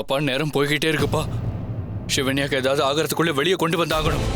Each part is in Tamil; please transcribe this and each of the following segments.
அப்பா நேரம் போய்கிட்டே இருக்குப்பா. சிவன்யாக்கு ஏதாவது ஆகிறதுக்குள்ள வெளியே கொண்டு வந்தாகணும்.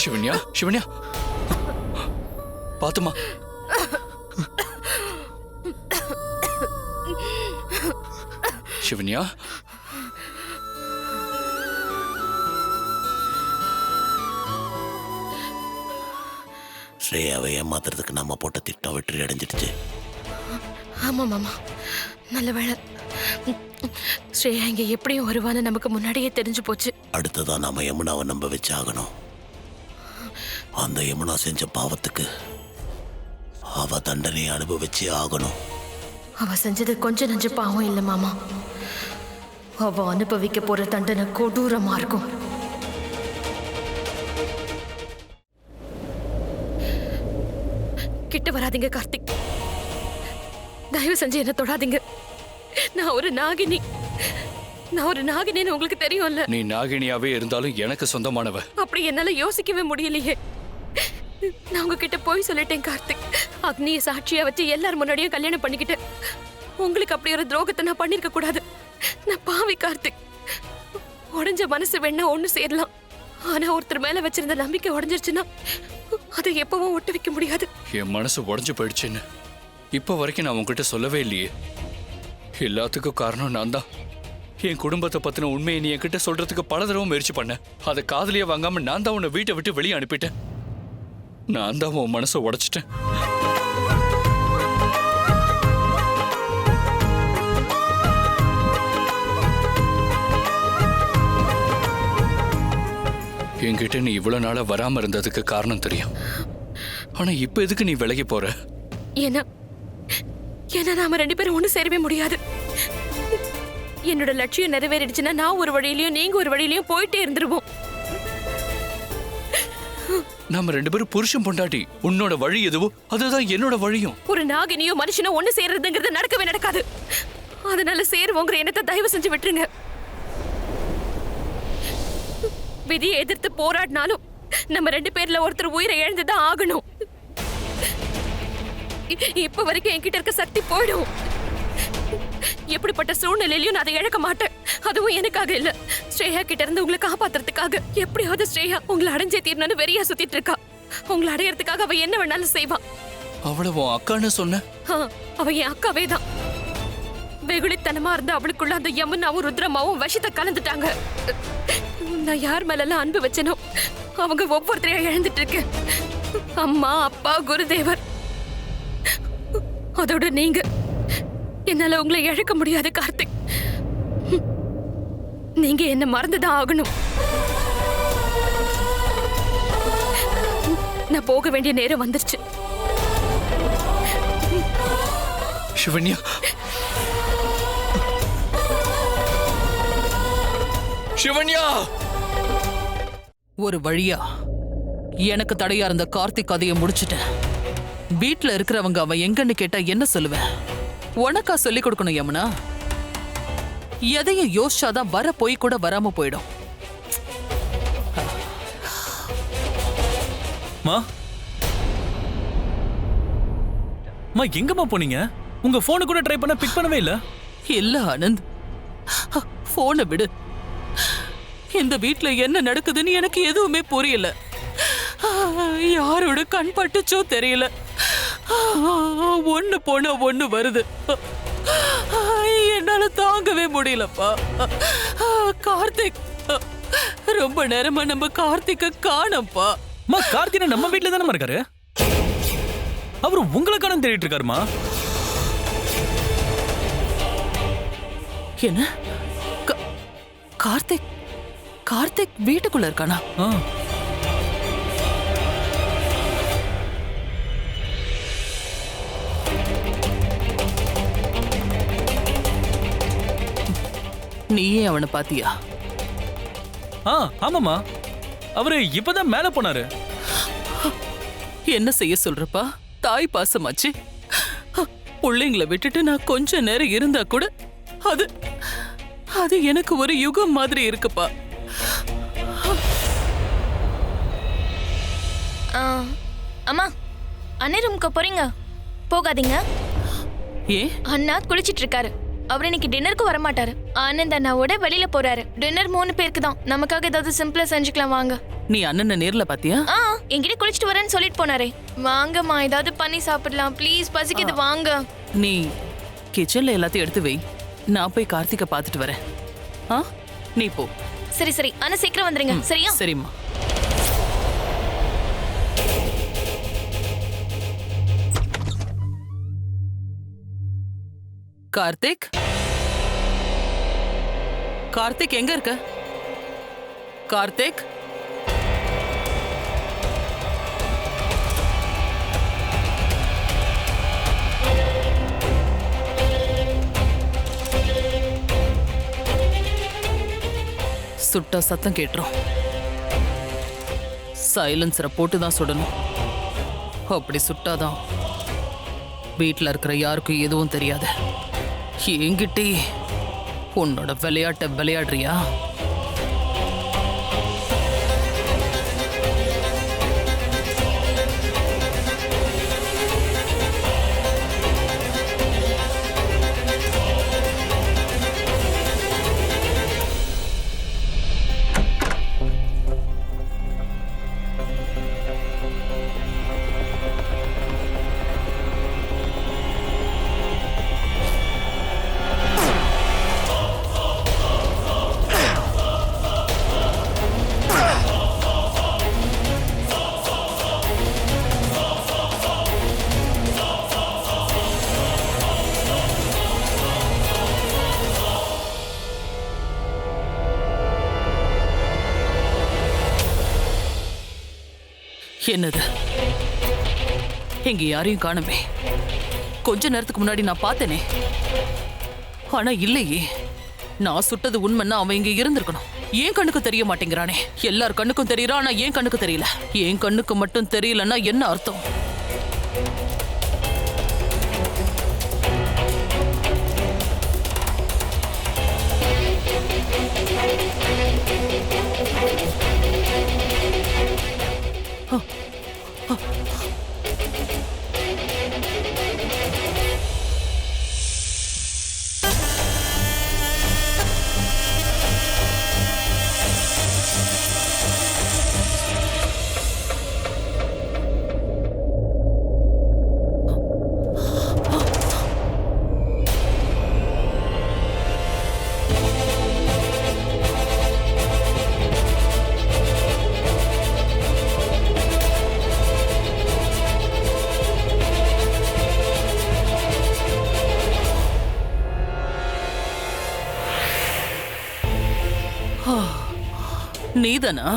சிவன்யா, சிவன்யா, பாத்துமா. சிவன்யா, ஸ்ரேயாவை ஏமாத்துறதுக்கு நம்ம போட்ட திட்டம் வெற்றி அடைஞ்சிடுச்சு. ஆமா மாமா, நல்ல வேளை. ஸ்ரேயா இங்க எப்படியும் வருவான்னு நமக்கு முன்னாடியே தெரிஞ்சு போச்சு. அடுத்ததான் நாம யமுனாவை நம்ப வச்சு ஆகணும். அந்த யமுனா செஞ்ச பாவத்துக்கு அவ தண்டனையை அனுபவிச்சே ஆகணும். அவ செஞ்சது கொஞ்சம் நஞ்சு பாவம் இல்ல மாமா. அவ அனுபவிக்க போற தண்டனை கொடூரமா இருக்கும். கிட்ட வராதீங்க கார்த்திக். தயவு செஞ்சு என்ன தொடாதீங்க. நான் ஒரு நாகினி. உங்களுக்கு தெரியும்ல. நீ நாகினியாவே இருந்தாலும் எனக்கு சொந்தமானவ. அப்படி என்னால யோசிக்கவே முடியலையே. நான் உங்ககிட்ட போய் சொல்லிட்டேன் கார்த்திக். அக்னியை சாட்சியா வச்சு எல்லாரும் முன்னாடியும் கல்யாணம் பண்ணிக்கிட்டேன். உங்களுக்கு அப்படி ஒரு துரோகத்தை நான் பண்ணிருக்க கூடாது. நான் பாவி கார்த்திக். உடைஞ்ச மனசு வேணா ஒண்ணு சேரலாம். ஆனா ஒருத்தர் மேல வச்சிருந்த நம்பிக்கை உடைஞ்சிருச்சுன்னா அதை எப்பவும் ஒட்டு வைக்க முடியாது. என் மனசு உடைஞ்சு போயிடுச்சுன்னு இப்ப வரைக்கும் நான் உங்ககிட்ட சொல்லவே இல்லையே. எல்லாத்துக்கும் காரணம் நான் தான். என் குடும்பத்தை பத்தின உண்மையை நீ என்கிட்ட சொல்றதுக்கு பல தடவை முயற்சி பண்ண. அதை காதலியே வாங்காம நான் தான் உன்னை வீட்டை விட்டு வெளியே அனுப்பிட்டேன். நான் தான் உன் மனசை உடைச்சிட்டேன். என்கிட்ட நீ இவ்வளவு நாளா வராம இருந்ததுக்கு காரணம் தெரியும். ஆனா இப்ப எதுக்கு நீ விலகி போற? ஏன்னா நாம ரெண்டு பேரும் ஒண்ணு சேரவே முடியாது. என்னோட லட்சியம் நிறைவேறிடுச்சுன்னா நான் ஒரு வழியிலயும் நீங்க ஒரு வழியிலயும் போயிட்டே இருந்துருவோம். நாம ரெண்டு பேரும் புருஷன் பொண்டாட்டி. உன்னோட வழி எதுவோ அதுதான் என்னோட வழியும். ஒரு நாகினியோ மனுஷனோ ஒண்ணு சேர்றதுங்கிறது நடக்கவே நடக்காது. அதனால சேருவோங்கிற எண்ணத்தை தயவு செஞ்சு விட்டுருங்க. விதியை எதிர்த்து போராடினாலும் நம்ம ரெண்டு பேர்ல ஒருத்தர் உயிரை இழந்துதான் ஆகணும். இப்ப வரைக்கும் என்கிட்ட இருக்க சக்தி போயிடும். எப்படிப்பட்ட சூழ்நிலையிலையும் நான் அதை இழக்க மாட்டேன். அதுவும் எனக்காக இல்ல, ஸ்ரேயா கிட்ட இருந்து உங்களை காப்பாத்துறதுக்காக. எப்படியாவது ஸ்ரேயா உங்களை அடைஞ்சே தீரணும்னு வெறியா சுத்திட்டு இருக்கா. உங்களை அடையறதுக்காக அவ என்ன வேணாலும் செய்வா. அவ்வளவு அக்கான்னு சொன்ன? அவ என் அக்காவே தான். வெகுளித்தனமா இருந்த அவளுக்குள்ள அந்த யமுனாவும் ருத்ரமாவும் விஷத்தை கலந்துட்டாங்க. நான் யார் மேல அன்பு வச்சனோ அவங்க ஒவ்வொருத்தரையா இழந்துட்டு இருக்கேன். அம்மா, அப்பா, குருதேவர், அதோட நீங்க. என்னால உங்களை இழக்க முடியாது கார்த்திக். நீங்க என்ன மறந்துதான் ஆகணும். நான் போக வேண்டிய நேரம் வந்துருச்சு. சிவன்யா, சிவன்யா! ஒரு வழியா எனக்கு தடையா இருந்த கார்த்திக் கதையை முடிச்சிட்டேன். வீட்டுல இருக்கிறவங்க அவன் எங்கன்னு கேட்டா என்ன சொல்லுவேன்? உனக்கா சொல்லி கொடுக்கணும் யமுனா? எதையும் யோசிச்சாதான் வர போய் கூட வராம போயிடும். மா, எங்கம்மா போனீங்க? உங்க போனை கூட ட்ரை பண்ண பிக் பண்ணவே இல்ல. இல்ல ஆனந்த், போனை விடு. இந்த வீட்ல என்ன நடக்குதுன்னு எனக்கு எதுவுமே புரியல. யாரோட கண் பட்டுச்சோ தெரியல. ஒண்ணு போனா ஒண்ணு வருது. என்னால தாங்கவே முடியலப்பா. கார்த்திக், ரொம்ப நேரமா நம்ம கார்த்திக்க காணோம்ப்பா. அம்மா, கார்த்தினா நம்ம வீட்ல தானே இருக்காரு. அவரு உங்களை காணோம் தேடிட்டு இருக்காருமா. என்ன? கார்த்திக் கார்த்திக் வீட்டுக்குள்ள இருக்கானா? நீயே அவனை பாத்தியா? ஆமாமா, அவரு இப்பதான் மேல போனாரு. என்ன செய்ய சொல்றப்பா? தாய் பாசமாச்சு. பிள்ளைங்களை விட்டுட்டு நான் கொஞ்ச நேரம் இருந்தா கூட அது அது எனக்கு ஒரு யுகம் மாதிரி இருக்குப்பா. அம்மா, அண்ணே ரூமுக்கு போறீங்க? போகாதீங்க. ஏன்? அண்ணா குளிச்சிட்டு இருக்காரு. அவர் இன்னைக்கு டின்னருக்கு வரமாட்டாரு. ஆனந்த் அண்ணாவோட வெளியில போறாரு. டின்னர் 3 பேருக்கு தான். நமக்காக ஏதாவது சிம்பிளா செஞ்சுக்கலாம் வாங்க. நீ அண்ணனை நேர்ல பாத்தியா? என்கிட்ட குளிச்சிட்டு வரேன்னு சொல்லிட்டு போனாரே. வாங்கம்மா, ஏதாவது பண்ணி சாப்பிடலாம் ப்ளீஸ், பசிக்குது வாங்க. நீ கிச்சன்ல எல்லாத்தையும் எடுத்து வை. நான் போய் கார்த்திகை பார்த்துட்டு வரேன். நீ போ. சரி சரி, அண்ணா சீக்கிரம் வந்துருங்க. சரியா? சரிம்மா. கார்த்திக், கார்த்திக் எங்க இருக்க? கார்த்திக், சுட்டா சத்தம் கேட்டுரும். சைலன்சரை போட்டு தான் சுடணும். அப்படி சுட்டாதான் வீட்டில் இருக்கிற யாருக்கும் எதுவும் தெரியாது. என்கிட்டே உன்னோட விளையாட்டை விளையாடுறியா? என்னது? எங்க யாரையும் காணுமே. கொஞ்ச நேரத்துக்கு முன்னாடி நான் பார்த்தேனே, ஆனா இல்லையே. நான் சுட்டது உண்மைன்னா அவன் இங்க இருந்திருக்கணும். ஏன் கண்ணுக்கு தெரிய மாட்டேங்கிறானே? எல்லார் கண்ணுக்கும் தெரியறான், ஆனா ஏன் கண்ணுக்கு தெரியல. ஏன் கண்ணுக்கு மட்டும் தெரியலன்னா என்ன அர்த்தம்? நீதானா?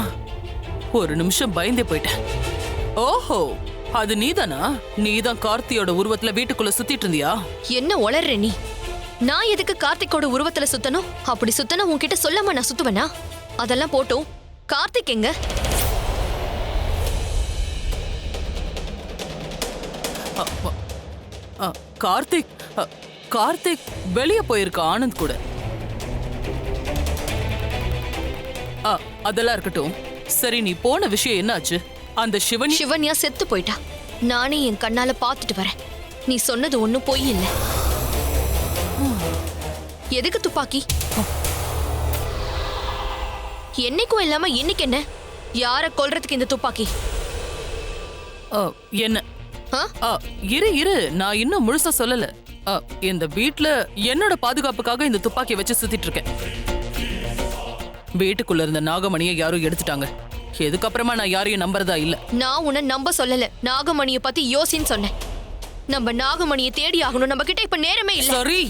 ஒரு நிமிஷம் பயந்தே போயிட்டேன். ஓஹோ, அது நீதானா? நீதான் கார்த்தியோட உருவத்துல வீட்டுக்குள்ள சுத்திட்டு இருந்தியா? என்ன உளர்ற நீ? நான் எதுக்கு கார்த்திகோட உருவத்துல சுத்தணும்? அப்படி சுத்தனா உன்கிட்ட சொல்லாம நான் சுத்துவேனா? அதெல்லாம் போட்டும், கார்த்திக் எங்க? கார்த்திக் கார்த்திக் வெளியே போயிருக்க ஆனந்த் கூட. அதெல்லாம் இருக்கட்டும். சரி, நீ போன விஷயம் என்னாச்சு? அந்த சிவன்யா செத்து போயிட்டா. நானே என் கண்ணால பாத்துட்டு வரேன். நீ சொன்னது ஒண்ணும் பொய் இல்ல. எதுக்கு துப்பாக்கி? என்னைக்கும் இல்லாம இன்னைக்கு என்ன? யார கொல்றதுக்கு இந்த துப்பாக்கி? என்ன இரு நான் இன்னும் முழுசா சொல்லல. இந்த வீட்ல என்னோட பாதுகாப்புக்காக இந்த துப்பாக்கியை வச்சு சுத்திட்டு இருக்கேன். வீட்டுக்குள்ள இருந்த நாகமணியை யாரும் எடுத்துட்டாங்க. எதுக்கப்புறமா நான் யாரையும் நம்புறதா இல்ல. நான் உன்னை நம்ப சொல்லல, நாகமணியை பத்தி யோசின்னு சொன்னேன். நம்ம நாகமணியை தேடி ஆகணும். நம்ம கிட்ட இப்ப நேரமே இல்ல. சரி,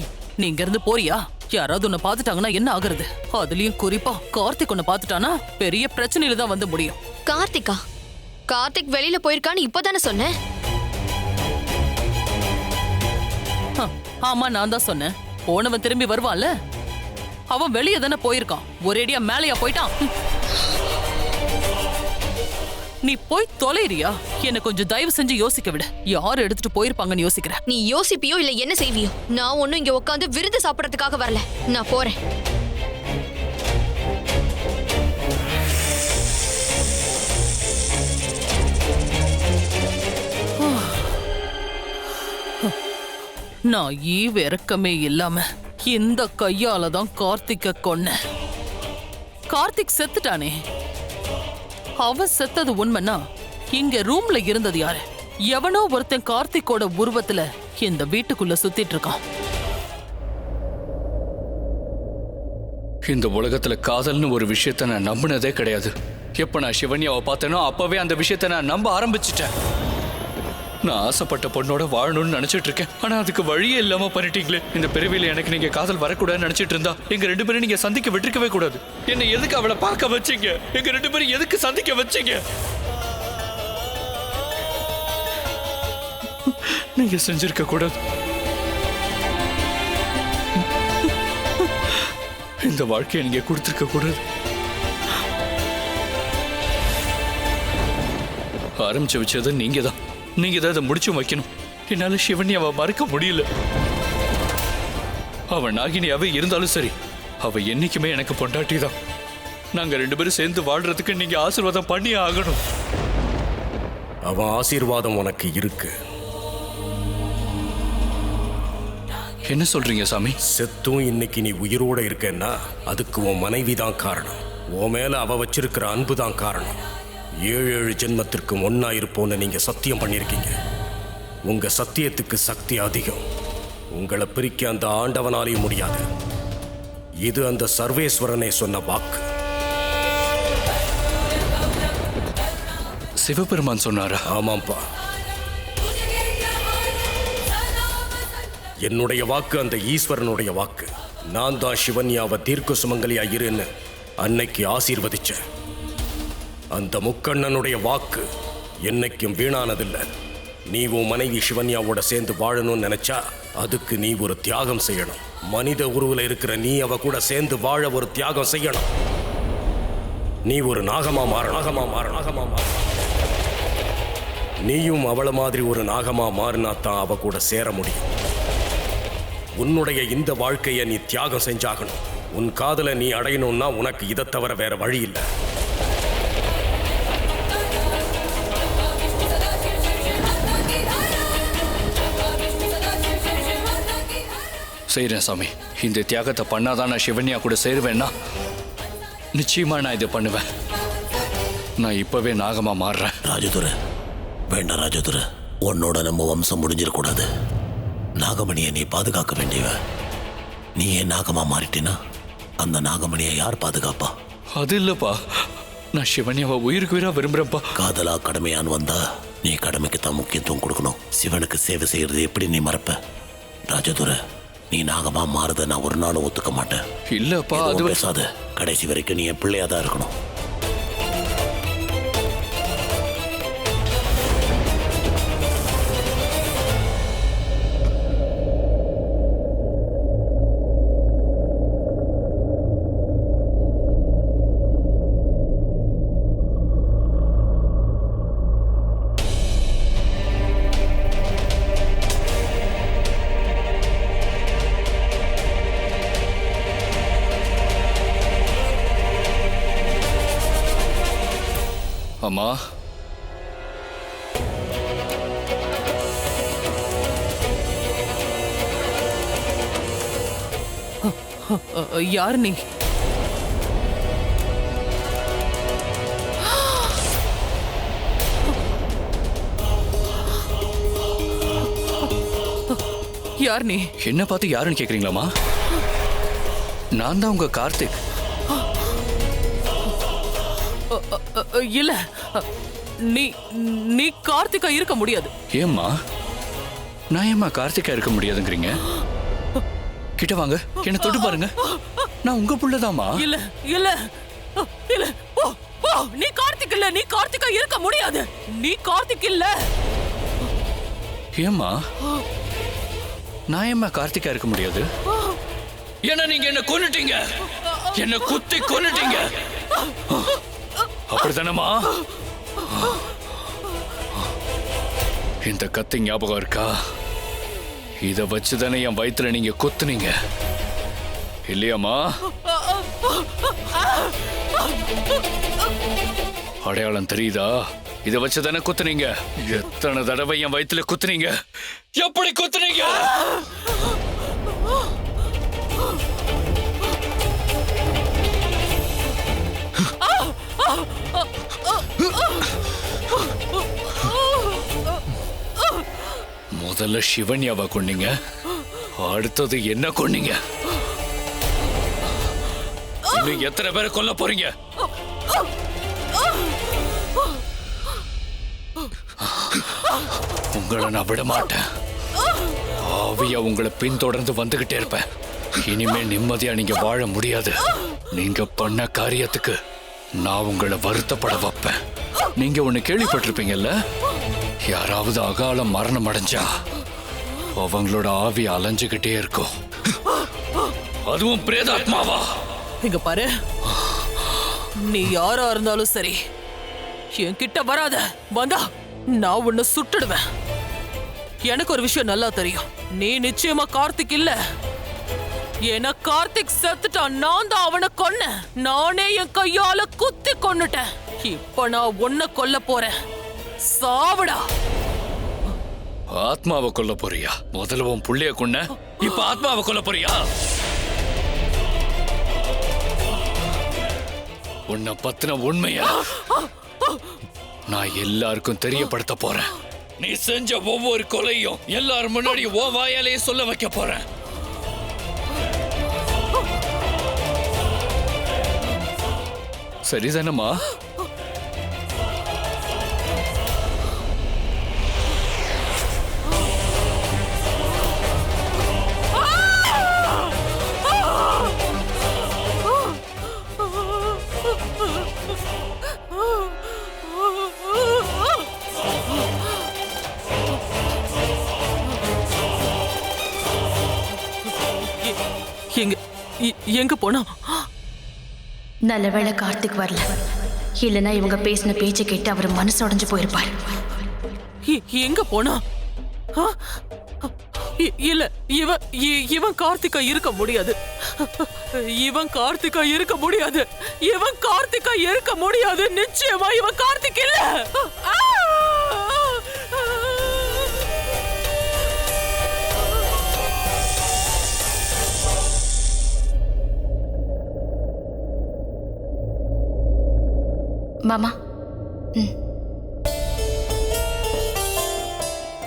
நீங்க இருந்து போறியா? யாராவது உன்னை பாத்துட்டாங்கன்னா என்ன ஆகுறது? அதுலயும் குறிப்பா கார்த்திக் உன்னை பாத்துட்டானா பெரிய பிரச்சனையில தான் வந்து முடியும். கார்த்திகா? கார்த்திக் வெளியில போயிருக்கான்னு இப்பதானே சொன்னேன். ஆமா, நான் தான் சொன்னேன். போனவன் திரும்பி வருவான்ல. அவன் வெளியே தானே போயிருக்கான். ஒரேடியா மேலையா போயிட்டான். நீ போய் தொலைறியா? என்ன கொஞ்சம் தயவு செஞ்சு யோசிக்க விட. யார் எடுத்துட்டு போயிருப்பாங்கன்னு யோசிக்கிறேன். நீ யோசிப்பியோ இல்ல என்ன செய்வியோ, நான் ஒன்னும் இங்க உட்காந்து விருது சாப்பிடறதுக்காக வரல. நான் போறேன். நான் இறக்கமே இல்லாம இந்த கையால தான் கார்த்திக்க கொன்னேன். கார்த்திக் செத்துட்டானே. அவன் செத்தது உண்மைன்னா இங்க ரூம்ல இருந்தது யாரு? எவனோ ஒருத்தன் கார்த்திக்கோட உருவத்துல இந்த வீட்டுக்குள்ள சுத்திட்டு இருக்கான். இந்த உலகத்துல காதல்னு ஒரு விஷயத்த நான் நம்பினதே கிடையாது. எப்ப நான் சிவன்யாவை பார்த்தேனோ அப்பவே அந்த விஷயத்த நான் நம்ப ஆரம்பிச்சிட்டேன். நான் ஆசைப்பட்ட பொண்ணோட வாழணும்னு நினைச்சிட்டு இருக்கேன். ஆனா அதுக்கு வழியே இல்லாம பண்ணிட்டீங்களே. இந்த பிறவியில எனக்கு நீங்க காதல் வரக்கூடாதுன்னு நினைச்சிட்டு இருந்தா எங்க 2 பேரும் நீங்க சந்திக்க விட்டுருக்கவே கூடாது. என்ன எதுக்கு அவளை பார்க்க வச்சீங்க? எங்க 2 பேரும் எதுக்கு சந்திக்க வச்சீங்க? நீங்க செஞ்சிருக்க கூடாது. இந்த வாழ்க்கையை நீங்க கொடுத்திருக்க கூடாது. ஆரம்பிச்சு வச்சது நீங்க தான். நீங்க தான் அதை முடிச்சு வைக்கணும். என்னால சிவன்யாவை மறக்க முடியல. அவன் நாகினியாவே இருந்தாலும் சரி, அவ என்னைக்குமே எனக்கு பொண்டாட்டி தான். நாங்க 2 பேரும் சேர்ந்து வாழ்றதுக்கு நீங்க ஆசீர்வாதம் பண்ணி ஆகணும். அவன் ஆசீர்வாதம் உனக்கு இருக்கு. என்ன சொல்றீங்க சாமி? செத்தும் இன்னைக்கு நீ உயிரோட இருக்கேன்னா அதுக்கு உன் மனைவி தான் காரணம். உன் மேல அவ வச்சிருக்கிற அன்பு தான் காரணம். 7 ஜென்மத்திற்கு ஒன்னா இருப்போன்னு நீங்க சத்தியம் பண்ணிருக்கீங்க. உங்க சத்தியத்துக்கு சக்தி அதிகம். உங்களை பிரிக்க அந்த ஆண்டவனாலேயும் முடியாது. இது அந்த சர்வேஸ்வரனை சொன்ன வாக்கு. சிவபெருமான் சொன்னாரா? ஆமாம்பா, என்னுடைய வாக்கு அந்த ஈஸ்வரனுடைய வாக்கு. நான் தான் சிவன்யாவை தீர்க்க சுமங்கலியா இருன்னு அன்னைக்கு ஆசீர்வதிச்சேன். அந்த முக்கண்ணனுடைய வாக்கு என்னைக்கும் வீணானதில்லை. நீ உன் மனைவி சிவன்யாவோட சேர்ந்து வாழணும்னு நினைச்சா அதுக்கு நீ ஒரு தியாகம் செய்யணும். மனித உருவில் இருக்கிற நீ அவ கூட சேர்ந்து வாழ ஒரு தியாகம் செய்யணும். நீ ஒரு நாகமா மாற. நீயும் அவளை மாதிரி ஒரு நாகமா மாறினா தான் அவ கூட சேர முடியும். உன்னுடைய இந்த வாழ்க்கையை நீ தியாகம் செஞ்சாகணும். உன் காதலை நீ அடையணும்னா உனக்கு இதை தவிர வேற வழி இல்லை. செய்றேன் சாமி. இந்த தியாகத்தை பண்ணாதான் நான் சிவன்யா கூட சேருவேன்னா நிச்சயமா நான் இதை பண்ணுவேன். நான் இப்பவே நாகமா மாறுறேன். ராஜதுரை, வேண்டாம் ராஜதுரை. உன்னோட நம்ம வம்சம் முடிஞ்சிடக்கூடாது. நாகமணியை நீ பாதுகாக்க வேண்டியவ. நீ ஏன் நாகமா மாறிட்டினா அந்த நாகமணியை யார் பாதுகாப்பா? அது இல்லப்பா, நான் சிவன்யாவை உயிருக்கு உயிரா விரும்புறேன்ப்பா. காதலா கடமையான்னு வந்தா நீ கடமைக்கு தான் முக்கியத்துவம் கொடுக்கணும். சிவனுக்கு சேவை செய்யறது எப்படி நீ மறப்ப? ராஜதுரை, நீ நாகமா மாறுத நான் ஒரு நாளும் ஒத்துக்க மாட்டேன். இல்லப்பா, அது பேசாத. கடைசி வரைக்கும் நீ என் பிள்ளையா தான் இருக்கணும். அம்மா, யார் நீ? யார் நீ? என்ன பார்த்து யாருன்னு கேக்குறீங்களாமா? நான் தான் உங்க கார்த்திக். இல்ல, நீ நீ கார்த்திகா இருக்க முடியாது. ஏம்மா நான் ஏம்மா கார்த்திகா இருக்க முடியாதுங்கிறீங்க? கிட்ட வாங்க, என்ன தொட்டு பாருங்க. நான் உங்க புள்ளதாமா. இல்ல இல்ல இல்ல, போ போ. நீ கார்த்திக் இல்ல, நீ கார்த்திகா இருக்க முடியாது. நீ கார்த்திக் இல்ல. ஏம்மா நான் ஏம்மா கார்த்திகா இருக்க முடியாது? ஏன்னா நீங்க என்ன கொன்னுட்டீங்க, என்ன குத்தி கொன்னுட்டீங்க. அப்படித்தானம்மா? இந்த கத்தி ஞாபகம் இருக்கா? இத வச்சுதானே என் வயித்துல நீங்க குத்துனீங்க இல்லையாமா? அடையாளம் தெரியுதா? இத வச்சுதானே குத்துனீங்க. எத்தனை தடவை என் வயித்துல குத்துனீங்க? எப்படி குத்துனீங்க? முதல்ல சிவன்யாவை கொன்னீங்க, அடுத்தது என்ன கொன்னீங்க? இன்னும் எத்தனை பேரை கொல்ல போறீங்க? உங்களை நான் விட மாட்டேன். ஆவியா உங்களை பின்தொடர்ந்து வந்துகிட்டே இருப்பேன். இனிமே நிம்மதியா நீங்க வாழ முடியாது. நீங்க பண்ண காரியத்துக்கு நான் உங்களை வருத்தப்பட வைப்பேன். நீங்க ஒண்ணு கேள்விப்பட்டிருப்பீங்கல்ல, யாராவது அகால மரணம் அடைஞ்சா அவங்களோட ஆவி அலைஞ்சுகிட்டே இருக்கும். அதுவும் பிரேதாத்மாவா. இங்க பாரு, நீ யாரா இருந்தாலும் சரி, என்கிட்ட வராத. வந்தா நான் உன்னை சுட்டுடுவேன். எனக்கு ஒரு விஷயம் நல்லா தெரியும், நீ நிச்சயமா கார்த்திக் இல்ல. ஏன்னா கார்த்திக் செத்துட்டான், நான் தான் அவனை கொன்னேன். நானே என் கையால குத்தி கொன்னுட்டேன். இப்ப நான் உன்னை கொல்ல போறேன். சாவடா. ஆத்மாவை கொல்ல போறியா? முதல்ல உன் புள்ளைய கொன்ன, இப்ப ஆத்மாவை கொல்ல போறியா? உன்னை பத்தின உண்மையா நான் எல்லாருக்கும் தெரியப்படுத்த போறேன். நீ செஞ்ச ஒவ்வொரு கொலையும் எல்லாரும் முன்னாடி ஓ வாயாலேயே சொல்ல வைக்க போறேன். சரிதானம்மா? எங்க போனா? நல்லவேளை கார்த்திக் வரல, இல்லைன்னா இவங்க பேசின பேச்சை கேட்டு அவர் மனசு உடைஞ்சு போயிருப்பார். எங்க போனா? இல்ல, இவன் கார்த்திகா இருக்க முடியாது. இவன் கார்த்திகா இருக்க முடியாது. இவன் கார்த்திகா இருக்க முடியாது. நிச்சயமா இவன் கார்த்திக் இல்ல. மாமா,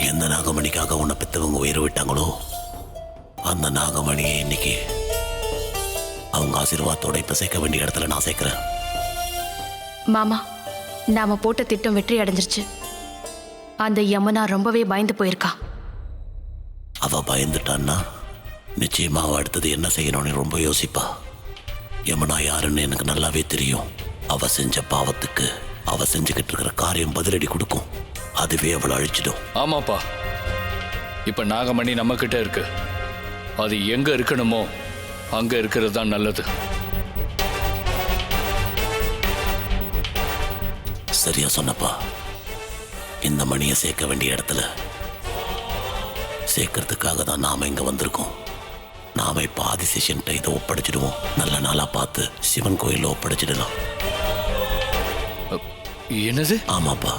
எந்த நாகமணிக்காக உன்னை பெத்தவங்க உயிரை விட்டாங்களோ அந்த நாகமணியை இன்னைக்கு அவங்க ஆசீர்வாதத்தோட இப்ப சேர்க்க வேண்டிய இடத்துல நான் சேர்க்கிறேன். மாமா, நாம போட்ட திட்டம் வெற்றி அடைஞ்சிருச்சு. அந்த யமுனா ரொம்பவே பயந்து போயிருக்கா. அவ பயந்துட்டான்னா நிச்சயமா அவ அடுத்தது என்ன செய்யணும்னு ரொம்ப யோசிப்பா. யமுனா யாருன்னு எனக்கு நல்லாவே தெரியும். அவ செஞ்ச பாவத்துக்கு அவ செஞ்சுக்கிட்டு இருக்கிற காரியம் பதிலடி கொடுக்கும். அதுவே அவளை அழிச்சிடும். ஆமாப்பா, இப்ப நாகமணி நம்ம கிட்ட இருக்கு. அது எங்க இருக்கணுமோ அங்க இருக்கிறது தான் நல்லது. சரியா சொன்னப்பா. இந்த மணியை சேர்க்க வேண்டிய இடத்துல சேர்க்கறதுக்காக தான் நாம இங்க வந்திருக்கோம். நாம இப்ப ஆதிசேஷன் இதை ஒப்படைச்சிடுவோம். நல்ல நாளா பார்த்து சிவன் கோயில ஒப்படைச்சிடலாம். என்னது? ஆமாப்பா,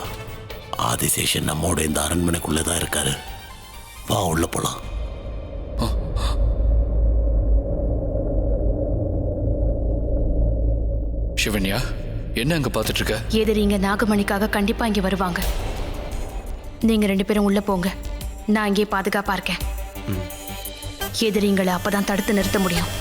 ஆதிசேஷன் நம்மோட இந்த அரண்மனைக்குள்ளதான் இருக்காரு. வா, உள்ள போலாம். சிவன்யா, என்ன அங்க பார்த்துட்டு இருக்க? எதிரிங்க நாகமணிக்காக கண்டிப்பா இங்க வருவாங்க. நீங்க 2 பேரும் உள்ள போங்க. நான் இங்கே பாதுகாப்பா இருக்கேன். எதிரிங்களை அப்பதான் தடுத்து நிறுத்த முடியும்.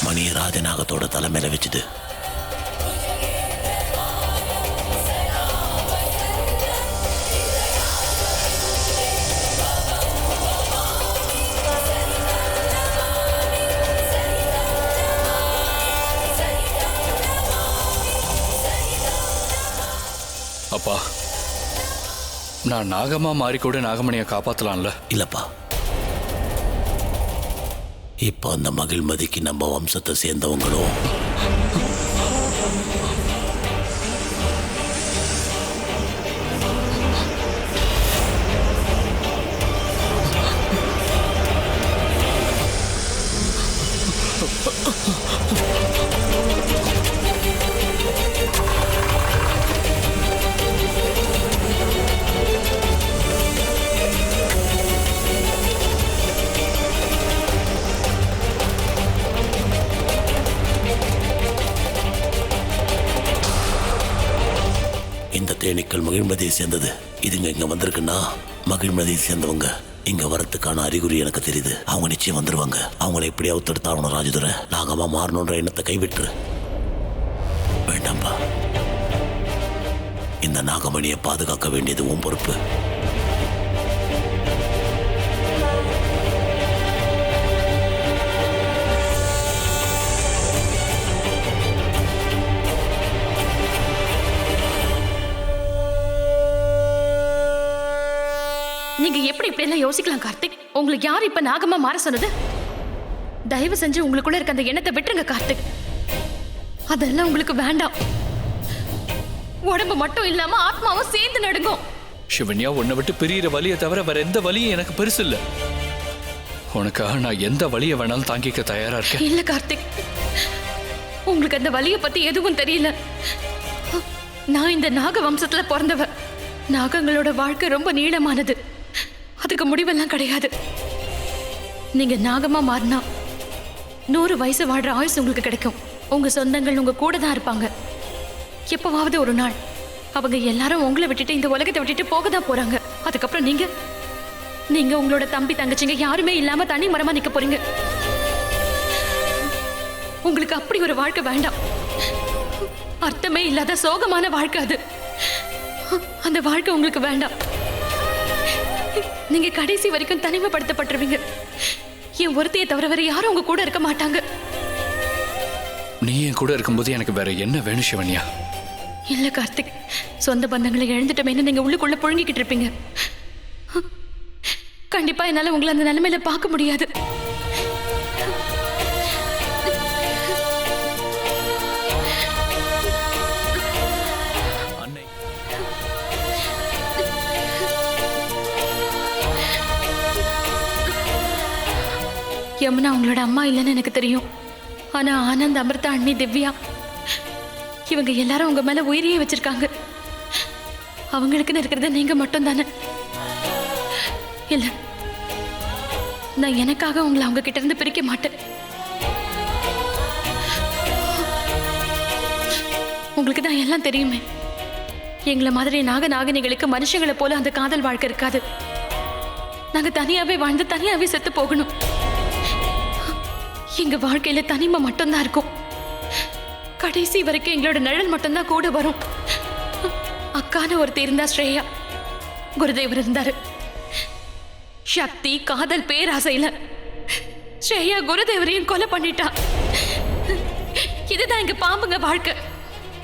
மணியை ராஜநாகத்தோட தலைமையில வச்சுட்டு அப்பா, நான் நாகமா மாறி கூட நாகமணியை காப்பாத்தலாம்ல? இல்லப்பா, இப்போ அந்த மகிழ்மதிக்கு நம்ம வம்சத்தை சேர்ந்தவங்களும் இந்த தேனீக்கள் மகிழ்மதியை சேர்ந்தது. இதுங்க இங்க வந்திருக்குன்னா மகிழ்மதியை சேர்ந்தவங்க இங்க வரத்துக்கான அறிகுறி எனக்கு தெரியுது. அவங்க நிச்சயம் வந்துருவாங்க. அவங்களை எப்படியாவது தடுத்தாகணும் ராஜதுரை. நாகமா மாறணுன்ற எண்ணத்தை கைவிட்டுரு. வேண்டாம்பா, இந்த நாகமணியை பாதுகாக்க வேண்டியது உன் பொறுப்பு. நீங்க எப்படி இப்படி எல்லாம் யோசிக்கலாம் கார்த்திக்? உங்களுக்கு யார் இப்ப நாகமா மாற சொன்னது? தயவு செஞ்சு உங்களுக்குள்ள இருக்க அந்த எண்ணத்தை விட்டுருங்க கார்த்திக். அதெல்லாம் உங்களுக்கு வேண்டாம். உடம்பு மட்டும் இல்லாம ஆத்மாவும் சேர்ந்து நடுங்கும். சிவன்யா, உன்னை விட்டு பிரியிற வலியை தவிர வேற எந்த வலியும் எனக்கு பெருசு இல்ல. உனக்காக நான் எந்த வலியை வேணாலும் தாங்கிக்க தயாரா இருக்கேன். இல்ல கார்த்திக், உங்களுக்கு அந்த வலியை பத்தி எதுவும் தெரியல. நான் இந்த நாக வம்சத்துல பிறந்தவ. நாகங்களோட வாழ்க்கை ரொம்ப நீளமானது. அதுக்கு முடிவெல்லாம் கிடையாது. நீங்க நாகமா மாறினா 100 வயசு வாழ்ற ஆயுசு உங்களுக்கு கிடைக்கும். உங்க சொந்தங்கள் உங்க கூட தான் இருப்பாங்க. எப்பவாவது ஒரு நாள் அவங்க எல்லாரும் உங்களை விட்டுட்டு இந்த உலகத்தை விட்டுட்டு போக தான் போறாங்க. அதுக்கப்புறம் நீங்க உங்களோட தம்பி தங்கச்சிங்க யாருமே இல்லாம தனி மரமா நிக்க போறீங்க. உங்களுக்கு அப்படி ஒரு வாழ்க்கை வேண்டாம். அர்த்தமே இல்லாத சோகமான வாழ்க்கை அது. அந்த வாழ்க்கை உங்களுக்கு வேண்டாம். நீங்க கடைசி வரைக்கும் தனிமைப்படுத்தப்பட்டுருவீங்க. என் ஒருத்தையை தவிர வேற யாரும் உங்க கூட இருக்க மாட்டாங்க. நீ என் கூட இருக்கும்போது எனக்கு வேற என்ன வேணும் சிவன்யா? இல்ல கார்த்திக், சொந்த பந்தங்களை இழந்துட்டோமேன்னு நீங்க உள்ளுக்குள்ள புழுங்கிக்கிட்டு இருப்பீங்க. கண்டிப்பா என்னால உங்களை அந்த நிலைமையில பார்க்க முடியாது. யமுனா உங்களோட அம்மா இல்லைன்னு எனக்கு தெரியும். ஆனா ஆனந்த், அமிர்தா, அண்ணி, திவ்யா இவங்க எல்லாரும் உங்க மேல உயிரியே வச்சிருக்காங்க. அவங்களுக்குன்னு இருக்கிறது நீங்க மட்டும் தானே. இல்ல, நான் எனக்காக உங்களை அவங்க கிட்ட இருந்து பிரிக்க மாட்டேன். உங்களுக்கு தான் எல்லாம் தெரியுமே. எங்களை மாதிரி நாகநாகினிகளுக்கு மனுஷங்களை போல அந்த காதல் வாழ்க்கை இருக்காது. நாங்க தனியாவே வாழ்ந்து தனியாவே செத்து போகணும். எங்க வாழ்க்கையில தனிமை மட்டும்தான் இருக்கும். கடைசி வரைக்கும் எங்களோட நிழல் மட்டும்தான் கூட வரும். அக்கான ஒருத்தர் இருந்தா ஸ்ரேயா. குருதேவர் இருந்தாரு. சக்தி, காதல், பேராசையில ஸ்ரேயா குருதேவரையும் கொலை பண்ணிட்டா. இதுதான் எங்க பாம்புங்க வாழ்க்கை.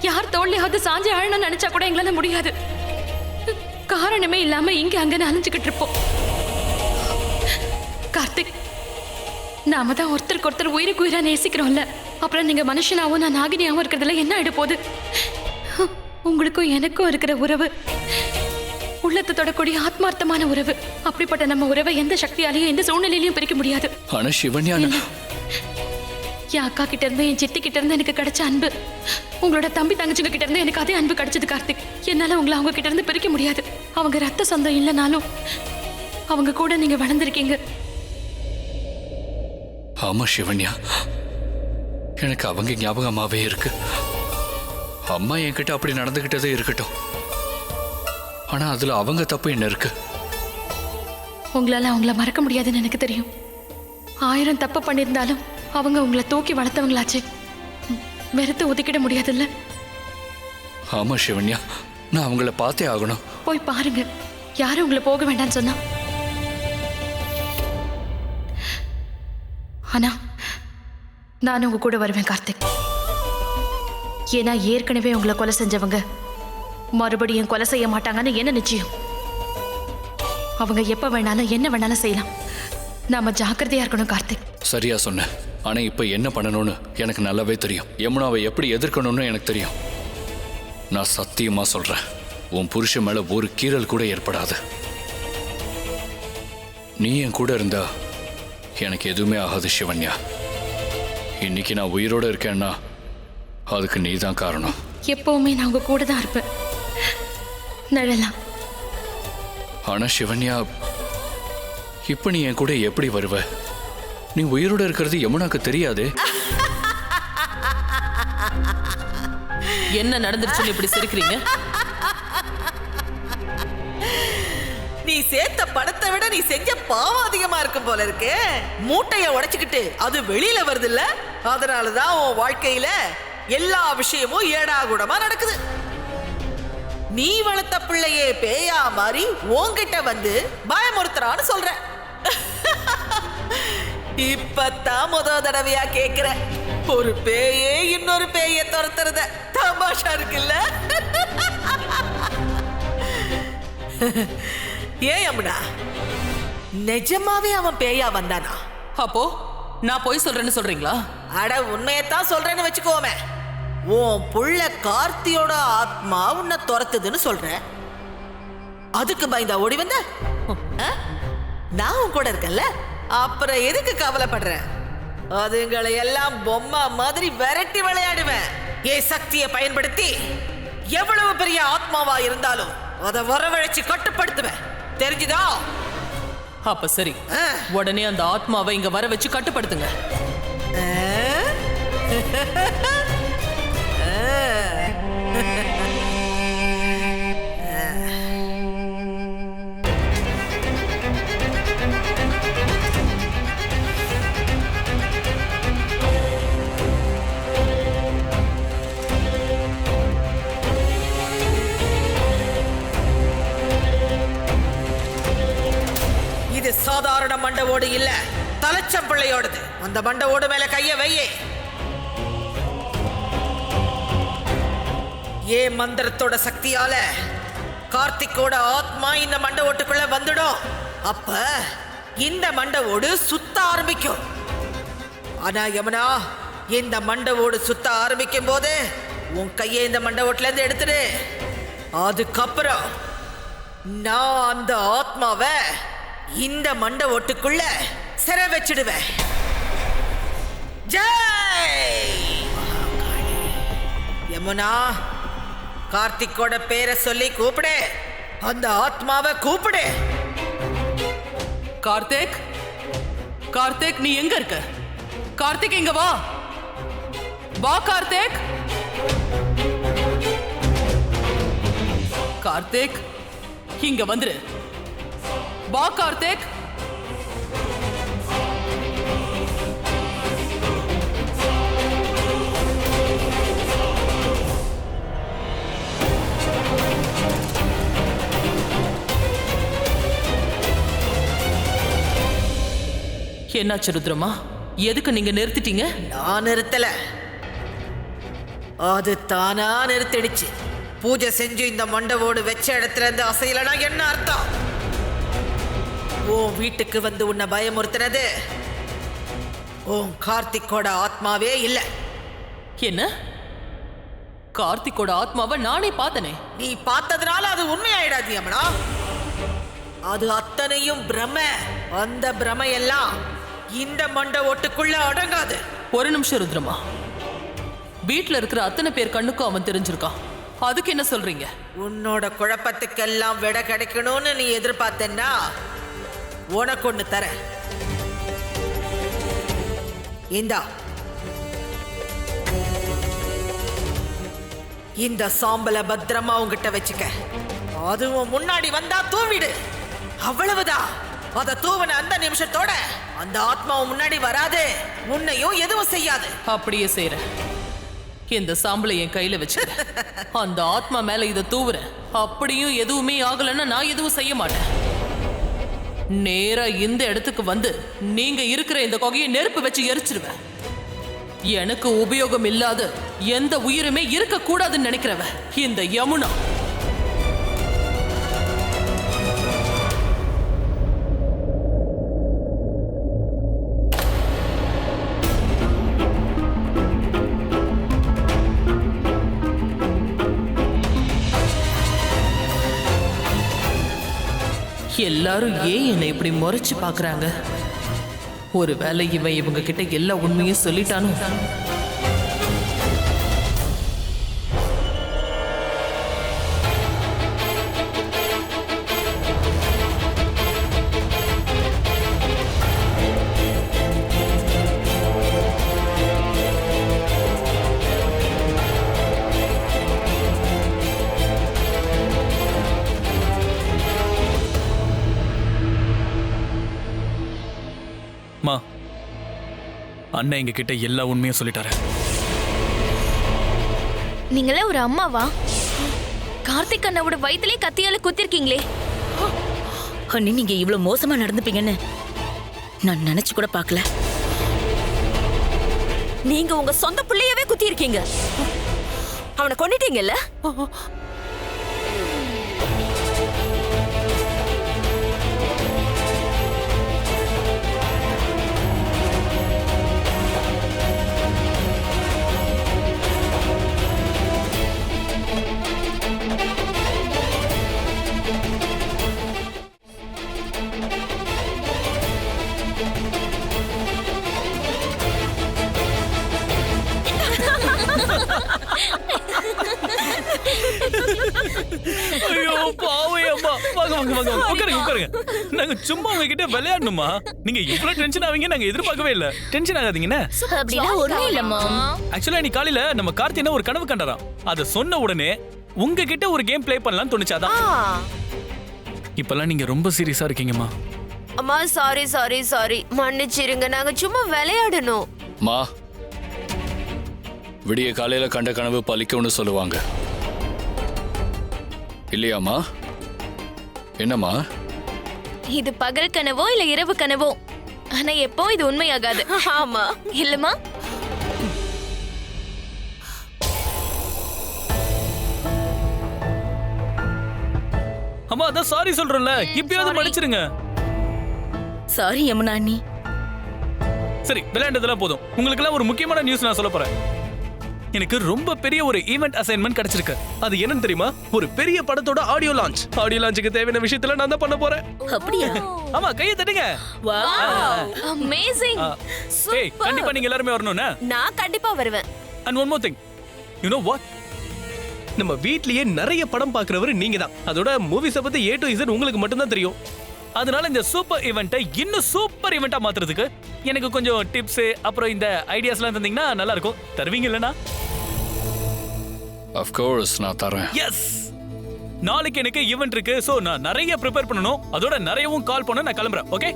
யார் தோல்லையாவது சாஞ்சி ஆழணும்னு நினைச்சா கூட எங்களால முடியாது. காரணமே இல்லாம இங்க அங்கன்னு அலைஞ்சுக்கிட்டு இருப்போம். கார்த்திக், நாம தான் ஒருத்தருக்கு ஒருத்தர் உயிருக்கு உயிரா நேசிக்கிறோம்ல. அப்புறம் நீங்க மனுஷனாவும் நான் நாகினியாவும் இருக்கிறதுல என்ன ஆயிட போகுது? உங்களுக்கும் எனக்கும் இருக்கிற உறவு உள்ளத்தை தொடக்கூடிய ஆத்மார்த்தமான உறவு. அப்படிப்பட்ட நம்ம உறவை எந்த சக்தியாலையும் எந்த சூழ்நிலையிலையும் பிரிக்க முடியாது. ஆனா சிவன்யா, என் அக்கா கிட்ட இருந்து என் சித்தி கிட்ட இருந்து எனக்கு கிடைச்ச அன்பு, உங்களோட தம்பி தங்கச்சிங்க கிட்ட இருந்து எனக்கு அதே அன்பு கிடைச்சது கார்த்திக். என்னால உங்களை அவங்க கிட்ட இருந்து பிரிக்க முடியாது. அவங்க ரத்த சொந்தம் இல்லைனாலும் அவங்க கூட நீங்க வளர்ந்துருக்கீங்க. ஆமா சிவன்யா, எனக்கு அவங்க ஞாபகமாவே இருக்கு. அம்மா என்கிட்ட அப்படி நடந்துகிட்டதே இருக்கட்டும், ஆனா அதுல அவங்க தப்பு என்ன இருக்கு? உங்களால அவங்கள மறக்க முடியாதுன்னு எனக்கு தெரியும். 1000 தப்பு பண்ணியிருந்தாலும் அவங்க உங்களை தூக்கி வளர்த்தவங்களாச்சு. வெறுத்து ஒதுக்கிட முடியாதுல்ல? ஆமா சிவன்யா, நான் அவங்கள பார்த்தே ஆகணும். போய் பாருங்க. யாரும் உங்களை போக வேண்டாம்னு சொன்னா. ஆனா நானும் உங்க கூட வருவேன் கார்த்திக். ஏன்னா ஏற்கனவே உங்களை கொலை செஞ்சவங்க மறுபடியும் கொலை செய்ய மாட்டாங்கன்னு என்ன நிச்சயம்? அவங்க எப்ப வேணாலும் என்ன வேணாலும் செய்யலாம். நாம ஜாக்கிரதையா இருக்கணும் கார்த்திக். சரியா சொன்ன. ஆனா இப்ப என்ன பண்ணணும்னு எனக்கு நல்லாவே தெரியும். யமுனாவை எப்படி எதிர்க்கணும்னு எனக்கு தெரியும். நான் சத்தியமா சொல்றேன், உன் புருஷன் மேல ஒரு கீறல் கூட ஏற்படாது. நீ என் கூட இருந்தா எனக்கு எதுவுமே ஆகாது சிவன்யா. இன்னைக்கு நான் உயிரோட இருக்கேன்னா அதுக்கு நீ தான் காரணம். எப்பவுமே நான் உங்க கூட தான் இருப்பேன். நிழலாம். ஆனா சிவன்யா, இப்ப நீ என் கூட எப்படி வருவ? நீ உயிரோட இருக்கிறது யமுனாக்கு தெரியாது. என்ன நடந்துருச்சுன்னு இப்படி சிரிக்கிறீங்க? நீ சேர்த்த பணத்தை விட நீ செஞ்ச பாவம் அதிகமா இருக்கும் போல இருக்கு. மூட்டைய உடைச்சுக்கிட்டு அது வெளியில வருது இல்ல, அதனாலதான் உன் வாழ்க்கையில எல்லா விஷயமும் ஏடாகூடமா நடக்குது. நீ வளர்த்த பிள்ளையே பேயா மாறி உன்கிட்ட வந்து பயமுறுத்துறான்னு சொல்ற. இப்பத்தான் முதல் தடவையா கேக்குற. ஒரு பேயே இன்னொரு பேயை துரத்துறத தமாஷா இருக்குல்ல? ஏன் யமுனா, நிஜமாவே அவன் பேயா வந்தானா? அப்போ நான் போய் சொல்றேன்னு சொல்றீங்களா? அட, உண்மையத்தான் சொல்றேன்னு வச்சுக்கோமே. உன் புள்ள கார்த்தியோட ஆத்மா உன்னை துரத்துதுன்னு சொல்ற. அதுக்கு பயந்தா ஓடி வந்த? நான் உன் கூட இருக்கேன்ல, அப்புறம் எதுக்கு கவலைப்படுற? அதுங்களை எல்லாம் பொம்மை மாதிரி விரட்டி விளையாடுவேன். என் சக்தியை பயன்படுத்தி எவ்வளவு பெரிய ஆத்மாவா இருந்தாலும் அதை வரவழைச்சு கட்டுப்படுத்துவேன். தெரிஞ்சுதா? அப்ப சரி, உடனே அந்த ஆத்மாவை இங்க வர வச்சு கட்டுப்படுத்துங்க. இது சாதாரண மண்ட ஓடு இல்ல, தலைச்சம் பிள்ளையோடுது. அந்த மண்ட ஓடு மேல கைய வையே. ஏ மந்திரத்தோட சக்தியால கார்த்திக்கோட ஆத்மா இந்த மண்ட ஓட்டுக்குள்ள வந்துடும். அப்ப இந்த மண்ட ஓடு சுத்த ஆரம்பிக்கும். ஆனா யமுனா, இந்த மண்ட ஓடு சுத்த ஆரம்பிக்கும் போது உன் கையை இந்த மண்ட ஓட்டுல இருந்து எடுத்துடு. அதுக்கப்புறம் நான் அந்த ஆத்மாவை இந்த மண்ட ஓட்டுக்குள்ள சிறை வச்சிடுவேன். ஜெய் யமுனா, கார்த்திக்கோட பேரை சொல்லி கூப்பிடு. அந்த ஆத்மாவை கூப்பிடு. கார்த்திக், கார்த்திக், நீ எங்க இருக்க? கார்த்திக், இங்க வா. வா கார்த்திக். கார்த்திக், இங்க வந்துரு. வா கார்த்திக். என்னாச்சு ருத்ரமா? எதுக்கு நீங்க நிறுத்திட்டீங்க? நான் நிறுத்தல, அது தானா நிறுத்திடுச்சு. பூஜை செஞ்சு இந்த மண்டவோடு வச்ச இடத்துல இருந்து அசையலனா என்ன அர்த்தம்? உன் வீட்டுக்கு வந்து உன்னை பயமுறுத்தினது உன் கார்த்திக்கோட ஆத்மாவே இல்ல. என்ன? கார்த்திகோட ஆத்மாவை நானே பார்த்தனே. நீ பார்த்ததுனால அது உண்மையாயிடாது யமுனா. அது அத்தனையும் பிரமை. அந்த பிரமையெல்லாம் இந்த மண்ட ஓட்டுக்குள்ள அடங்காது. ஒரு நிமிஷம் ருத்ரமா, வீட்ல இருக்கிற அத்தனை பேர் கண்ணுக்கும் அவன் தெரிஞ்சிருக்கான். அதுக்கு என்ன சொல்றீங்க? உன்னோட குழப்பத்துக்கெல்லாம் விட கிடைக்கணும்னு நீ எதிர்பார்த்தேன்னா உனக்கு ஒண்ணு தர. இந்தா, இந்த சாம்பலை பத்திரமா உங்ககிட்ட வச்சுக்க. அதுவும் முன்னாடி வந்தா தூவிடு. அவ்வளவுதான். அத தூவன அந்த நிமிஷத்தோட அந்த ஆத்மாவும் முன்னாடி வராது, உன்னையும் எதுவும் செய்யாது. அப்படியே செய்யறேன். இந்த சாம்பலை என் கையில வச்சுக்கிறேன். அந்த ஆத்மா மேல இதை தூவுறேன். அப்படியும் எதுவுமே ஆகலைன்னா நான் எதுவும் செய்ய மாட்டேன். நேரா இந்த இடத்துக்கு வந்து நீங்க இருக்கிற இந்த கொகையை நெருப்பு வச்சு எரிச்சிருவேன். எனக்கு உபயோகம் இல்லாத எந்த உயிருமே இருக்க கூடாதுன்னு நினைக்கிறவ இந்த யமுனா. எல்லாரும் ஏன் என்னை இப்படி முறைச்சு பாக்குறாங்க? ஒருவேளை இவன் இவங்க கிட்ட எல்லா உண்மையும் சொல்லிட்டானோ? மா, அண்ணன் எங்க கிட்ட எல்லா உண்மையும் சொல்லிட்டாரு. நீங்களே ஒரு அம்மாவா? கார்த்திக் அண்ணாவோட வயிற்றுலயே கத்தியால குத்திருக்கீங்களே. அண்ணி, நீங்க இவ்வளவு மோசமா நடந்துப்பீங்கன்னு நான் நினைச்சு கூட பார்க்கல. நீங்க உங்க சொந்த பிள்ளையவே குத்தி இருக்கீங்க. அவனை கொன்னிட்டீங்கல்ல? ஐயோ பாவே அம்மா, வாங்க வாங்க வாங்க, உட்காருங்க உட்காருங்க. நாங்க சும்மா உங்ககிட்ட விளையாடணுமா? நீங்க இவ்வளவு டென்ஷன் ஆவீங்க நாங்க எதிர்பார்க்கவே இல்ல. டென்ஷன் ஆகாதீங்கன்னு. அப்படிலாம் ஒண்ணும் இல்லம்மா. ஆக்சுவலா நீ காலையில நம்ம கார்த்தினா ஒரு கனவு கண்டாராம். அத சொன்ன உடனே உங்ககிட்ட ஒரு கேம் ப்ளே பண்ணலாம்னு தோணுச்சாதான். இப்பெல்லாம் நீங்க ரொம்ப சீரியஸா இருக்கீங்கம்மா. அம்மா சாரி சாரி சாரி, மன்னிச்சிருங்க. நாங்க சும்மா விளையாடணும். மா, விடிய காலையில கண்ட கனவு பலிக்கும்னு சொல்லுவாங்க இல்லையாமா? என்னம்மா? இது பகல் கனவோ இல்ல இரவு கனவோ, ஆனா எப்போ இது உண்மையாகாது. ஆமா இல்லம்மா? அம்மா, அதான் சாரி சொல்றேன்ல, இப்பயாவது மன்னிச்சிருங்க. சாரி யமுனா அண்ணி. சரி, விளையாண்டதெல்லாம் போதும். உங்களுக்கு எல்லாம் ஒரு முக்கியமான நியூஸ் நான் சொல்ல போறேன். எனக்கு ரொம்ப பெரிய ஒரு ஈவென்ட் அசைன்மென்ட் கிடைச்சிருக்கு. அது என்னன்னு தெரியுமா? ஒரு பெரிய படத்தோட ஆடியோ லான்ச். ஆடியோ லான்ச்சுக்கு தேவையான விஷயத்துல நான் தான் பண்ண போறேன். அப்படியா? ஆமா, கையை தட்டுங்க. Wow, amazing. ஏய், கண்டிப்பா நீங்க எல்லாரும் வரணும்னா? நான் கண்டிப்பா வருவேன். And one more thing. You know what? நம்ம வீட்லயே நிறைய படம் பார்க்கறவர் நீங்க தான். அதோட மூவிஸை பத்தி A to Z உங்களுக்கு மட்டும் தான் தெரியும். அதனால இந்த சூப்பர் ஈவென்ட்டை இன்னும் சூப்பர் ஈவென்ட்டா மாத்துறதுக்கு எனக்கு கொஞ்சம் டிப்ஸ் அப்புறம் இந்த ஐடியாஸ்லாம் தந்தீங்கன்னா நல்லா இருக்கும். தருவீங்க இல்லனா? Of course நான் தரேன். எஸ். நாளைக்கு எனக்கு ஈவென்ட் இருக்கு. சோ நான் நிறைய ப்ரிப்பேர் பண்ணனும். அதோட நிறையவும் கால் பண்ண நான் கிளம்புறேன். ஓகே?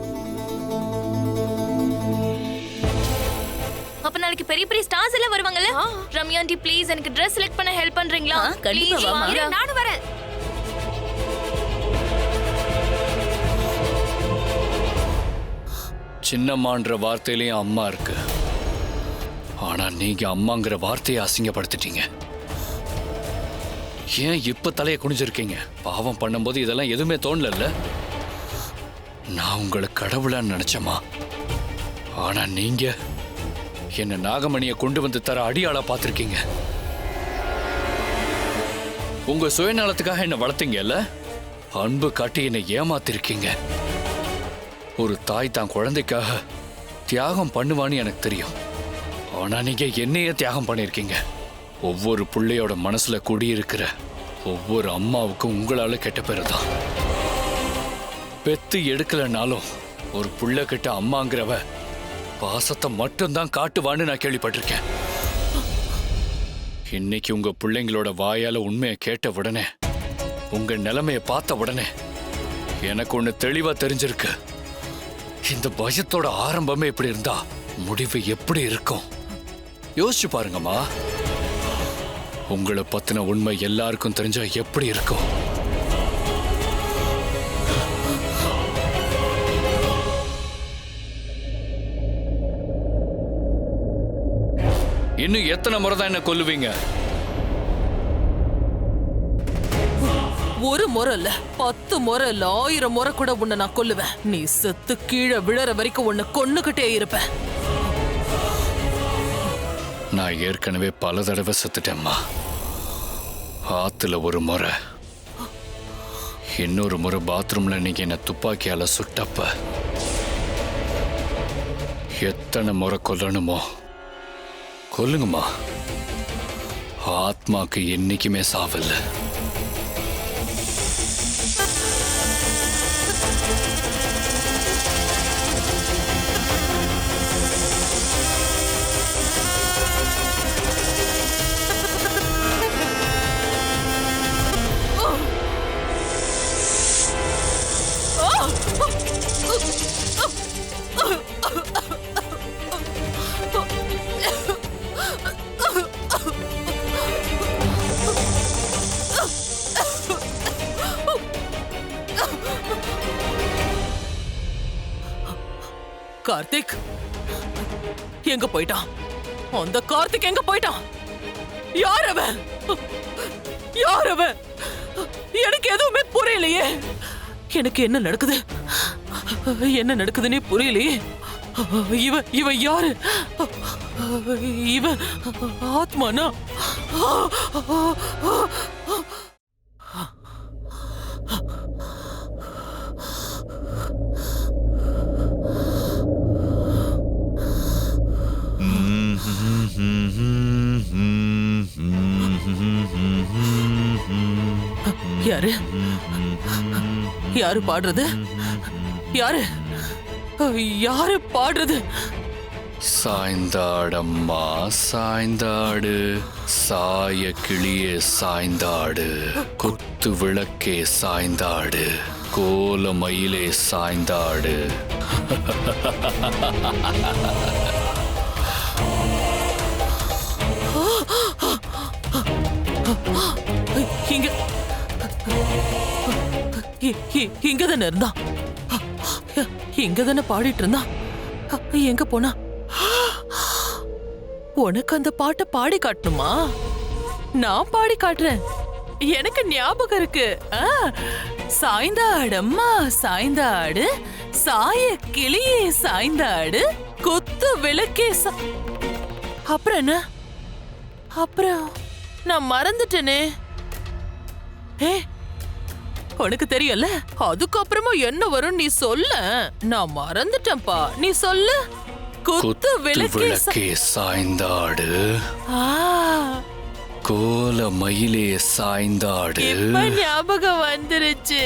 அப்ப நாளைக்கு பெரிய பெரிய ஸ்டார்ஸ் எல்லாம் வருவாங்கல? ரம்யா ஆண்டி ப்ளீஸ் எனக்கு Dress செலக்ட் பண்ண ஹெல்ப் பண்றீங்களா? கண்டிப்பா வாமா. நானும் வரேன். சின்னம்மான்ற வார்த்தையிலயும் அம்மா இருக்கு. ஆனா நீங்க அம்மாங்கிற வார்த்தையை அசிங்கப்படுத்திட்டீங்க. ஏன் இப்ப தலையை குனிஞ்சிருக்கீங்க? பாவம் பண்ணும்போது இதெல்லாம் எதுவுமே தோணல. நான் உங்களை கடவுளா நினைச்சமா, ஆனா நீங்க என்ன நாகமணியை கொண்டு வந்து தர அடியாளா பார்த்திருக்கீங்க. உங்க சுயநலத்துக்காக என்ன வளர்த்தீங்கல்ல, அன்பு காட்டி என்னை ஏமாத்திருக்கீங்க. ஒரு தாய் தான் குழந்தைக்காக தியாகம் பண்ணுவான்னு எனக்கு தெரியும். ஆனா நீங்க என்னையே தியாகம் பண்ணிருக்கீங்க. ஒவ்வொரு பிள்ளையோட மனசுல குடியிருக்கிற ஒவ்வொரு அம்மாவுக்கும் உங்களால கெட்ட பேரு தான். பெத்து எடுக்கலனாலும் ஒரு புள்ள கிட்ட அம்மாங்கிறவ பாசத்தை மட்டும்தான் காட்டுவான்னு நான் கேள்விப்பட்டிருக்கேன். இன்னைக்கு உங்க பிள்ளைங்களோட வாயால உண்மையை கேட்ட உடனே, உங்க நிலைமைய பார்த்த உடனே எனக்கு ஒண்ணு தெளிவா தெரிஞ்சிருக்கு. இந்த பயத்தோட ஆரம்பமே இப்படி இருந்தா முடிவு எப்படி இருக்கும் யோசிச்சு பாருங்கம்மா. உங்களை பத்தின உண்மை எல்லாருக்கும் தெரிஞ்சா எப்படி இருக்கும்? இன்னும் எத்தனை முறை தான் என்ன கொல்லுவீங்க? ஒரு முறை இல்ல, 10 முறை இல்ல, 1000 முறை கூட உன்னை நான் கொல்லுவேன். நீ செத்து கீழே விழற வரைக்கும் உன்னை கொன்னுகிட்டே இருப்பேன். நான் ஏற்கனவே பல தடவை செத்துட்டேம்மா. ஆத்துல ஒரு முறை, இன்னொரு முறை பாத்ரூம்ல நீங்க என்ன துப்பாக்கியால சுட்டப்ப. எத்தனை முறை கொல்லணுமோ கொல்லுங்கம்மா. ஆத்மாக்கு என்னைக்குமே சாவில்லை. கார்த்திக் எங்க போயிட்டான்? அந்த கார்த்திக் எங்க போயிட்டான்? யார் அவன்? யார் அவன்? எனக்கு எதுவுமே புரியலையே. எனக்கு என்ன நடக்குது? என்ன நடக்குதுன்னே புரியலையே. இவ யாரு? இவ ஆத்மானா? யாரு? யாரு பாடுறது? யாரு? யாரு பாடுறது? சாய்ந்தாடம்மா சாய்ந்தாடு, சாய கிளியே சாய்ந்தாடு, குத்து விளக்கே சாய்ந்தாடு, கோல மயிலே சாய்ந்தாடு. இங்க இங்கதானே இருந்தான். இங்கதானே பாடிட்டு இருந்தான். எங்க போனா? உனக்கு அந்த பாட்டை பாடி காட்டணுமா? நான் பாடி காட்டுறேன். எனக்கு ஞாபகம் இருக்கு. சாய்ந்தாடம்மா சாய்ந்தாடு, சாய கிளியே சாய்ந்தாடு, கொத்து விளக்கே அப்புறம் என்ன? அப்புறம் நான் மறந்துட்டேனே. உனக்கு தெரியல. அதுக்கப்புறமா என்ன வரும் நீ சொல்ல. நான் மறந்துட்டேன்ப்பா, நீ சொல்லு. குத்து விளக்கே சாய்ந்தாடு, கோல மயிலே சாய்ந்தாடு. இப்ப ஞாபகம் வந்துருச்சு.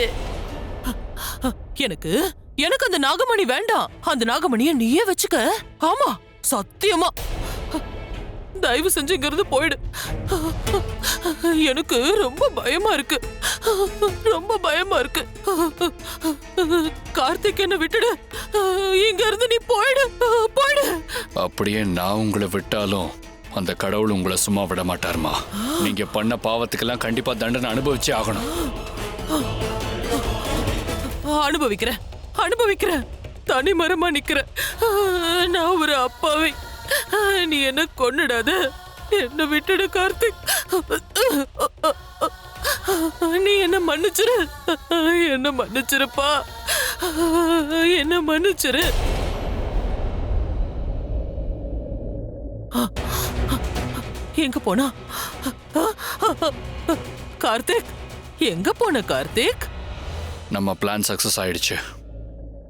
எனக்கு எனக்கு அந்த நாகமணி வேண்டாம். அந்த நாகமணியை நீயே வச்சுக்க. ஆமா சத்தியமா. தயவு செஞ்சு இங்கிருந்து போயிடு. எனக்கு ரொம்ப பயமா இருக்கு. ரொம்ப பயமா இருக்கு. கார்த்திக் என்ன விட்டுடு. இங்க இருந்து நீ போயிடு. போயிடு. அப்படியே நான் உங்களை விட்டாலும் அந்த கடவுள் உங்களை சும்மா விட மாட்டாருமா. நீங்க பண்ண பாவத்துக்கெல்லாம் கண்டிப்பா தண்டனை அனுபவிச்சே ஆகணும். அனுபவிக்கிறேன் அனுபவிக்கிறேன். தனி மரமா நிக்கிறேன். நான் ஒரு அப்பாவை. நீ என்ன கொன்னுடாத. என்ன விட்டுடு கார்த்திக். நீ என்ன மன்னிச்சிரு. என்ன மன்னிச்சிருப்பா. என்ன மன்னிச்சிரு. எங்க போனா? கார்த்திக், எங்க போன கார்த்திக்? நம்ம பிளான் சக்சஸ் ஆயிடுச்சு.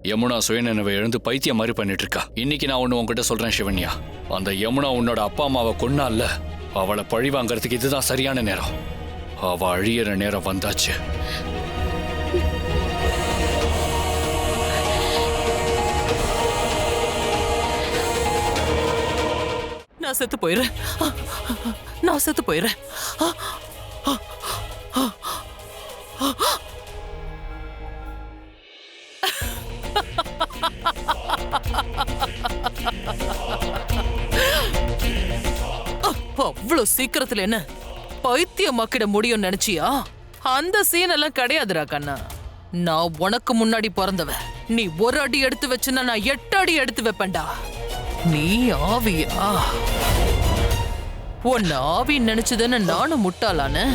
யமுனா சுயநினைவை எழுந்து பைத்தியம் மாதிரி பண்ணிட்டு இருக்கா. இன்னைக்கு நான் ஒண்ணு உங்ககிட்ட சொல்றேன் சிவன்யா, அந்த யமுனா உன்னோட அப்பா அம்மாவை கொன்னால, அவளை பழி வாங்கறதுக்கு இதுதான் சரியான நேரம். அவ அழியிற நேரம் வந்தாச்சு. நான் செத்து போயிடுறேன். நான் செத்து போயிடுறேன். அவ்வளவு சீக்கிரத்துல என்ன பைத்தியமாக்கிட முடியும் நினைச்சியா? அந்த சீன் எல்லாம் கிடையாதுடா கண்ணா. நான் உனக்கு முன்னாடி பிறந்தவ. நீ ஒரு அடி எடுத்து வச்சுன்னா நான் 8 அடி எடுத்து வைப்பேன்டா. நீ ஆவியா? உன்னை ஆவி நினைச்சதுன்னு நானும் முட்டாளான.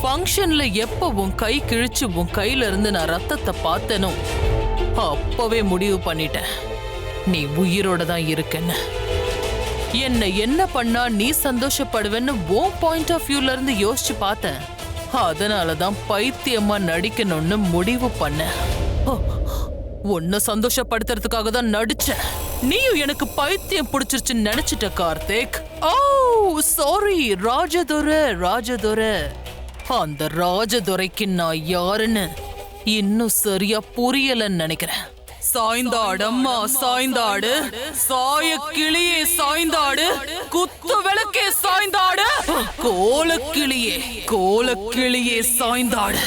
ஃபங்க்ஷன்ல எப்ப உன் கை கிழிச்சு உன் கையில இருந்து நான் ரத்தத்தை பார்த்தேனோ அப்பவே முடிவு பண்ணிட்டேன் நீ உயிரோட தான் இருக்கேன்னு. என்ன பண்ணா நீ சந்தோஷப்படுவேன்னு உன் பாயிண்ட் ஆஃப் வியூல இருந்து யோசிச்சு பார்த்தேன். அதனாலதான் பைத்தியமா நடிக்கணும்னு முடிவு பண்ண. உன்னை சந்தோஷப்படுத்துறதுக்காக தான் நடிச்சேன். நீயும் எனக்கு பைத்தியம் பிடிச்சிருச்சுன்னு நினைச்சிட்ட கார்த்திக். ஓ சாரி ராஜதுரை. அந்த ராஜதுரைக்கு நான் யாருன்னு இன்னும் சரியா புரியலன்னு நினைக்கிறேன். சாய்ந்தாடம்மா சாய்ந்தாடு, சாய கிளியே சாய்ந்தாடு, குத்து விளக்கே சாய்ந்தாடு, கோலக்கிளியே சாய்ந்தாடு.